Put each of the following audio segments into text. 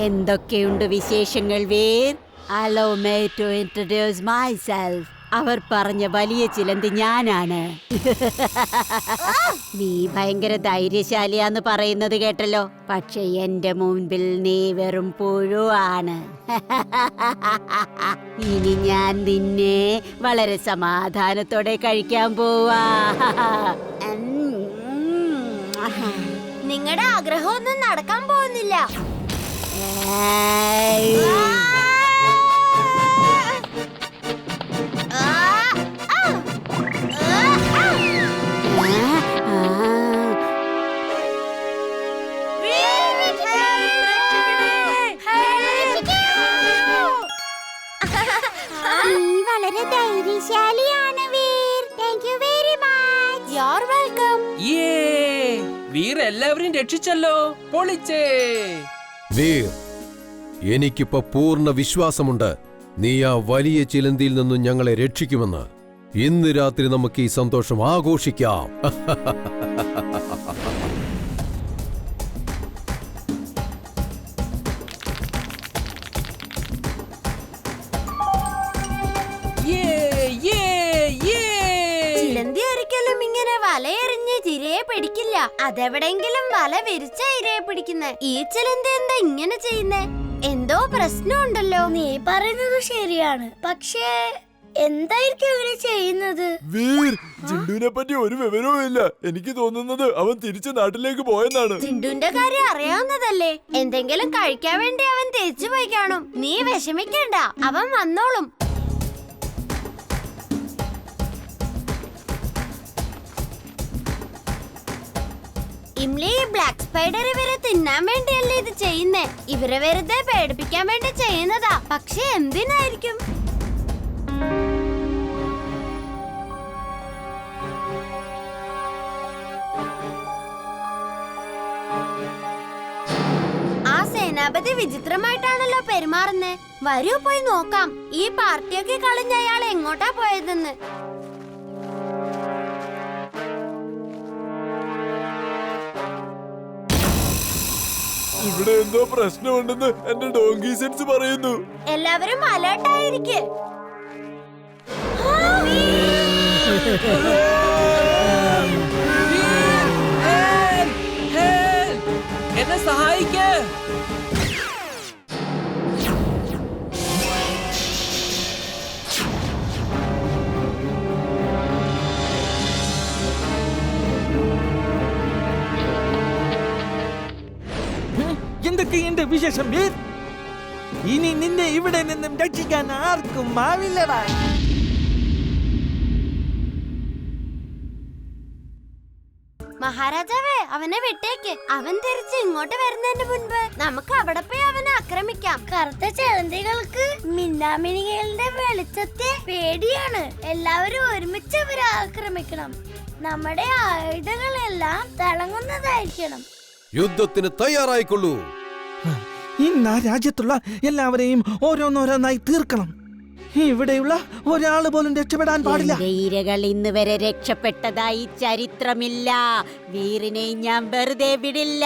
എന്തൊക്കെയുണ്ട് വിശേഷങ്ങൾ Veer? Allow me to introduce myself. അവർ പറഞ്ഞ വലിയ ചിലന്തി ഞാനാണ്. നീ ഭയങ്കര ധൈര്യശാലിയാന്ന് പറയുന്നത് കേട്ടല്ലോ. പക്ഷെ എന്റെ മുൻപിൽ നീ വെറും പുഴുവാണ്. ഇനി ഞാൻ നിന്നെ വളരെ സമാധാനത്തോടെ കഴിക്കാൻ പോവാ. നിങ്ങളുടെ ആഗ്രഹമൊന്നും നടക്കാൻ പോകുന്നില്ല. വളരെ ധൈര്യശാലിയാണ് Veer. Thank you very much. You are welcome. Veer എല്ലാവരെയും രക്ഷിച്ചല്ലോ. പൊളിച്ചേ വീർ, എനിക്കിപ്പോ പൂർണ്ണ വിശ്വാസമുണ്ട് നീ ആ വലിയ ചിലന്തിയിൽ നിന്നും ഞങ്ങളെ രക്ഷിക്കുമെന്ന്. ഇന്ന് രാത്രി നമുക്ക് ഈ സന്തോഷം ആഘോഷിക്കാം. ചിലന്തി ഒരിക്കലും ഇങ്ങനെ വലയെറിഞ്ഞ് ഇരയെ പിടിക്കില്ല. അതെവിടെങ്കിലും വല വിരിച്ച ഇരയെ പിടിക്കുന്നെ. ഈ ചിലന്തി എന്താ ഇങ്ങനെ ചെയ്യുന്നേ? എന്തോ പ്രശ്നമുണ്ടല്ലോ. നീ പറയുന്നത് ശരിയാണ്, പക്ഷേ എന്തായിരിക്കും അങ്ങനെ ചെയ്യുന്നത്? വീർ, ജിണ്ടുവിനെ പറ്റി ഒരു വിവരവും ഇല്ല. എനിക്ക് തോന്നുന്നത് അവൻ തിരിച്ച് നാട്ടിലേക്ക് പോയെന്നാണ്. ജിണ്ടുവിന്റെ കാര്യം അറിയാവുന്നതല്ലേ. എന്തെങ്കിലും കഴിക്കാൻ വേണ്ടി അവൻ തിരിച്ചു പോയി കാണും. നീ വിഷമിക്കണ്ട, അവൻ വന്നോളും. ഇംലി, ബ്ലാക്ക് സ്പൈഡർ ഇവരെ തിന്നാൻ വേണ്ടിയല്ലേ ഇത് ചെയ്യുന്നേ. ഇവരെ വെറുതെ പേടിപ്പിക്കാൻ വേണ്ടി ചെയ്യുന്നതാ. പക്ഷെ എന്തിനായിരിക്കും? ആ സേനാപതി വിചിത്രമായിട്ടാണല്ലോ പെരുമാറുന്നേ. വരൂ പോയി നോക്കാം. ഈ പാർട്ടിയൊക്കെ കളഞ്ഞ അയാൾ എങ്ങോട്ടാ പോയതെന്ന്. ഇവിടെ എന്തോ പ്രശ്നമുണ്ടെന്ന് എന്റെ ഡോങ്കി സെൻസ് പറയുന്നു. എല്ലാവരും അലേർട്ടായിരിക്കെ. എന്നെ സഹായിക്കേ. എന്തൊക്കെയുണ്ട് വിശേഷം വീർ? ഇനി നിന്നെ ഇവിടെ നിന്നും രക്ഷിക്കാൻ ആർക്കും ആവില്ലടാ. മഹാരാജാവേ, അവനെ വിട്ടേക്ക്. അവൻ തിരിച്ച് ഇങ്ങോട്ട് വരുന്നതിന് മുൻപ് നമുക്ക് അവിടെ പോയി അവനെ ആക്രമിക്കാം. കറുത്ത ചിലന്തികൾക്ക് മിന്നാമിനികളുടെ വെളിച്ചത്തെ പേടിയാണ്. എല്ലാവരും ഒരുമിച്ച് അവരെ ആക്രമിക്കണം. നമ്മുടെ ആയുധങ്ങളെല്ലാം തിളങ്ങുന്നതായിരിക്കണം. യുദ്ധത്തിന് തയ്യാറായിക്കൊള്ളൂ. ഇന്ന് ആ രാജ്യത്തുള്ള എല്ലാവരെയും ഓരോന്നോരോന്നായി തീർക്കണം. ഇവിടെയുള്ള ഒരാള് പോലും രക്ഷപ്പെടാൻ പാടില്ല. ഇരകൾ ഇന്ന് വരെ രക്ഷപ്പെട്ടതായി ചരിത്രമില്ല. വീറിനെ ഞാൻ വെറുതെ വിടില്ല.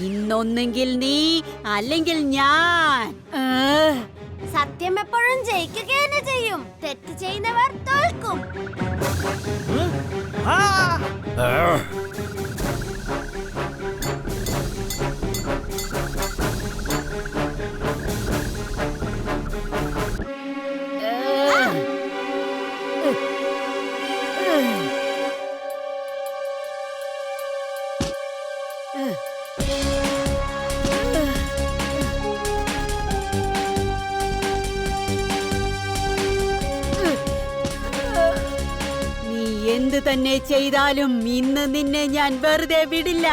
ഇന്നൊന്നെങ്കിൽ നീ അല്ലെങ്കിൽ ഞാൻ. സത്യം എപ്പോഴും ജയിക്കുക തന്നെ ചെയ്യും. തെറ്റ് ചെയ്യുന്നവർ തോൽക്കും. നീ എന്ത് തന്നെ ചെയ്താലും ഇന്ന് നിന്നെ ഞാൻ വെറുതെ വിടില്ല.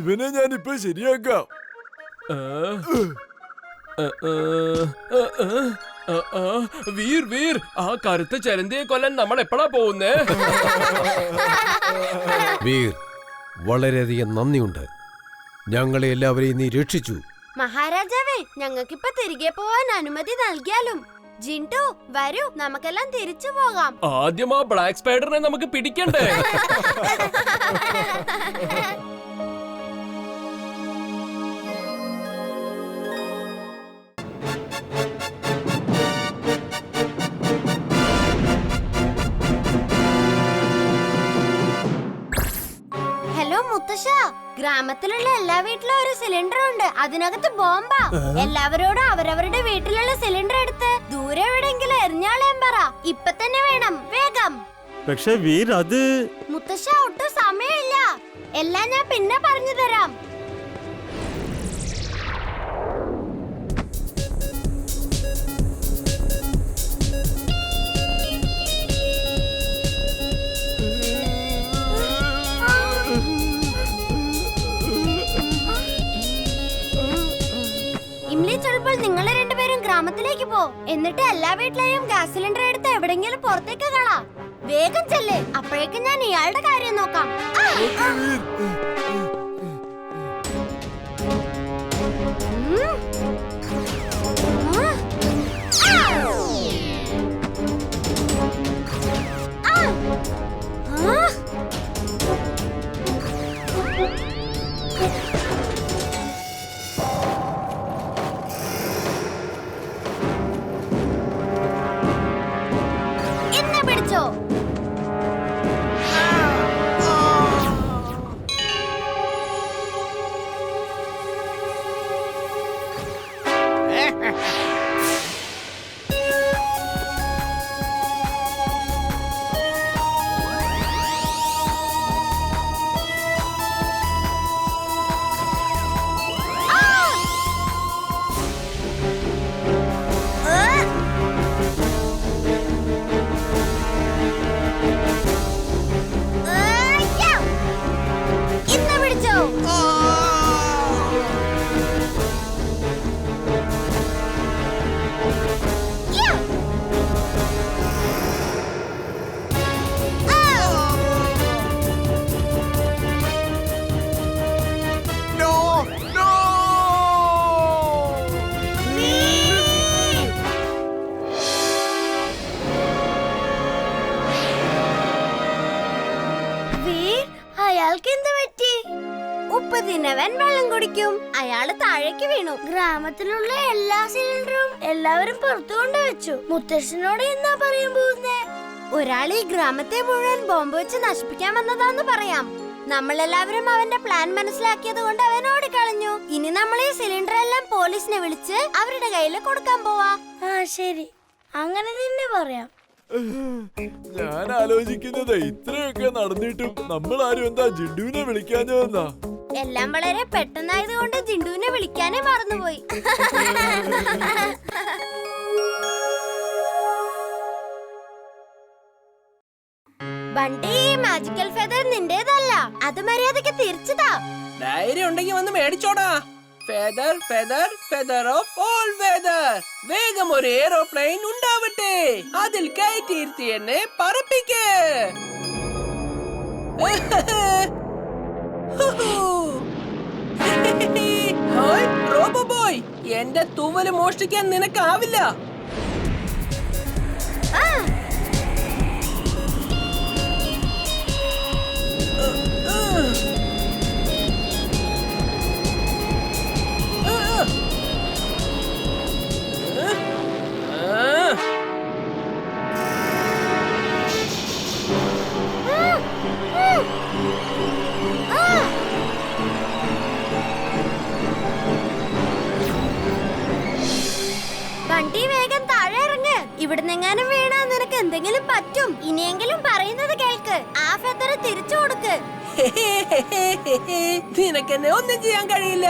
ഇവനെ ഞാൻ ഇപ്പൊ ശരിയാക്കാം. വീർ വീർ, ആ കറുത്ത ചലന്തിയെ കൊല്ലാൻ നമ്മൾ എപ്പോഴാ പോകുന്നേ? വീർ, വളരെയധികം നന്ദിയുണ്ട്. ഞങ്ങളെ എല്ലാവരെയും നീ രക്ഷിച്ചു. മഹാരാജാവേ, ഞങ്ങൾക്കിപ്പൊ തിരികെ പോവാൻ അനുമതി നൽകിയാലും. ജിൻഡു വരൂ, നമുക്കെല്ലാം തിരിച്ചു പോകാം. ആദ്യം ആ ബ്ലാക്ക് സ്പൈഡറിനെ നമുക്ക് പിടിക്കണ്ടേ? ഹലോ മുത്തശ്ശ, ഗ്രാമത്തിലുള്ള എല്ലാ വീട്ടിലും ഒരു സിലിണ്ടർ ഉണ്ട്. അതിനകത്ത് ബോംബാ. എല്ലാവരോടും അവരവരുടെ വീട്ടിലുള്ള സിലിണ്ടർ എടുത്ത് ദൂരെ എവിടെയെങ്കിലും എറിഞ്ഞാളേം പറ. ഇപ്പൊ തന്നെ വേണം, വേഗം. പക്ഷെ വീർ, അത് മുത്തശ്ശ, ഒട്ടും സമയമില്ല. എല്ലാം ഞാൻ പിന്നെ പറഞ്ഞു തരാം. ഇപ്പോൾ നിങ്ങൾ രണ്ടുപേരും ഗ്രാമത്തിലേക്ക് പോ. എന്നിട്ട് എല്ലാ വീട്ടിലെയും ഗ്യാസ് സിലിണ്ടർ എടുത്ത് എവിടെങ്കിലും പുറത്തേക്ക് കളാ. വേഗം ചെല്ല്, അപ്പോഴേക്കും ഞാൻ ഇയാളുടെ കാര്യം നോക്കാം. ഉപ്പതിനവൻ വെള്ളം കുടിക്കും. അയാള് താഴേക്ക് വീണു. ഗ്രാമത്തിലുള്ള എല്ലാ സിലിണ്ടറും എല്ലാവരും പുറത്തു കൊണ്ടുവച്ചു. മുത്തശ്ശനോട് എന്നാ പറയാൻ പോകുന്നേ? ഒരാൾ ഈ ഗ്രാമത്തെ മുഴുവൻ ബോംബ് വെച്ച് നശിപ്പിക്കാൻ വന്നതാന്ന് പറയാം. നമ്മളെല്ലാവരും അവന്റെ പ്ലാൻ മനസ്സിലാക്കിയത് കൊണ്ട് അവൻ ഓടിക്കളഞ്ഞു. ഇനി നമ്മൾ ഈ സിലിണ്ടർ എല്ലാം പോലീസിനെ വിളിച്ച് അവരുടെ കയ്യിൽ കൊടുക്കാൻ പോവാ. ആ ശരി, അങ്ങനെ തന്നെ പറയാം. ഞാൻ ആലോചിക്കുന്നത് ഇത്രയൊക്കെ നടന്നിട്ടും നമ്മൾ ആരും എന്താ ജിണ്ടുവിനെ വിളിക്കാഞ്ഞതെന്നാ. എല്ലാം വളരെ പെട്ടെന്നായതുകൊണ്ട് ജിണ്ടുവിനെ വിളിക്കാനേ മറന്നുപോയി. ബണ്ടി, മാജിക്കൽ ഫെദർ നിന്റേതല്ല, അത് മര്യാദക്ക് തിരിച്ചതാ. ധൈര്യം ഉണ്ടെങ്കിൽ വന്ന് മേടിച്ചോടാ. Feather feather feather of all weather. വേഗം ഒരു എയ്റോപ്ലെയിൻ ഉണ്ടാവട്ടെ, അതിൽ കയറ്റിയിരുത്തി എന്നെ പറപ്പിക്ക്. റോബോ ബോയ്, എന്റെ തൂവല് മോഷ്ടിക്കാൻ നിനക്കാവില്ല. ബണ്ടി, വേഗം താഴെ ഇറങ്ങ്. ഇവിടുന്നെങ്ങാനും വീണാ നിനക്ക് എന്തെങ്കിലും പറ്റും. ഇനിയെങ്കിലും പറയുന്നത് കേൾക്ക്. ആ ഫെദർ തിരിച്ചു കൊടുക്ക്. നിനക്കെന്നെ ഒന്നും ചെയ്യാൻ കഴിയില്ല.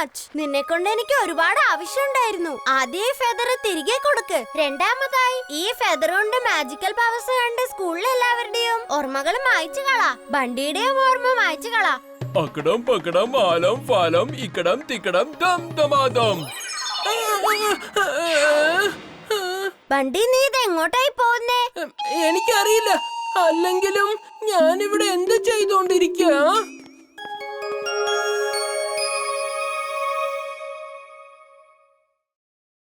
മച്ച്. നിന്നെ കൊണ്ട് എനിക്ക് ഒരുപാട് ആവശ്യമുണ്ടായിരുന്നു. ആദ്യം ഈ ഫെദർ തിരികെ കൊടുക്ക്. രണ്ടാമതായി ഈ ഫെദർ കൊണ്ട് മാജിക്കൽ പവേഴ്സ് കണ്ട് സ്കൂളിലെ എല്ലാവരുടെയും ഓർമ്മകൾ മായ്ച്ചു കളാ. ബണ്ടിയുടെയും ഓർമ്മ മായ്ച്ചു കളാ. അക്കടം പക്കടം ആലം ഫാലം ഇക്കടം തിക്കടം ദം ദമാദം. ബണ്ടി, നീ ഇത് എങ്ങോട്ടായി പോകുന്നേ? എനിക്കറിയില്ല. അല്ലെങ്കിലും ഞാനിവിടെ എന്ത് ചെയ്തോണ്ടിരിക്കുക?